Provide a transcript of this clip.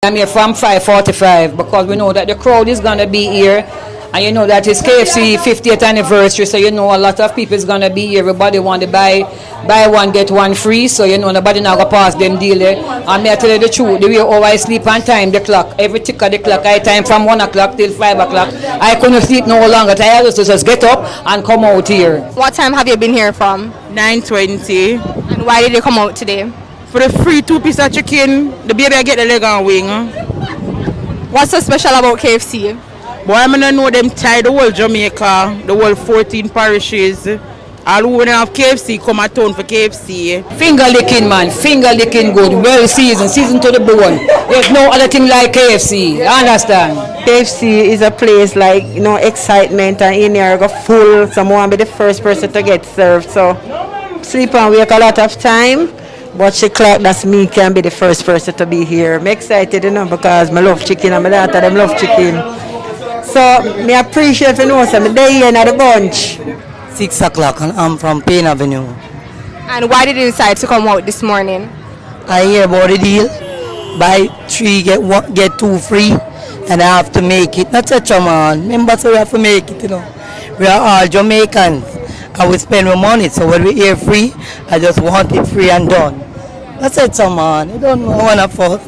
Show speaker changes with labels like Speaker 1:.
Speaker 1: I'm here from 5:45 because we know that the crowd is going to be here. And you know that it's KFC 50th anniversary, so you know a lot of people is going to be here. Everybody want to buy one, get one free, so you know nobody now go pass them deal there. And me I tell you the truth, the way how I sleep on time, the clock, every tick of the clock, I time from 1 o'clock till 5 o'clock. I couldn't sleep no longer. I had to just get up and come out here.
Speaker 2: What time have you been here from?
Speaker 3: 9:20.
Speaker 2: And why did you come out today?
Speaker 3: For the free 2-piece of chicken, the baby I get the leg and wing.
Speaker 2: What's so special about KFC?
Speaker 3: Boy, I'm gonna know them tie the whole Jamaica, the whole 14 parishes. All who wanna have KFC come at town for KFC.
Speaker 1: Finger licking, man, finger licking good, well seasoned to the bone. There's no other thing like KFC, you understand?
Speaker 4: KFC is a place like, you know, excitement, and in here go full. Someone be the first person to get served. So sleep and wake a lot of time. But she clock, that's me, can be the first person to be here. I'm excited, you know, because I love chicken and my daughter them love chicken. So me appreciate, you know, so I'm there in the bunch.
Speaker 5: 6 o'clock and I'm from Payne Avenue.
Speaker 2: And why did you decide to come out this morning?
Speaker 5: I hear about the deal. Buy 3, get 2 free, and I have to make it. Not such a man. Remember, so we have to make it, you know. We are all Jamaicans. I will spend my money, so when we hear free, I just want it free and done. That's it, man. You don't want to force.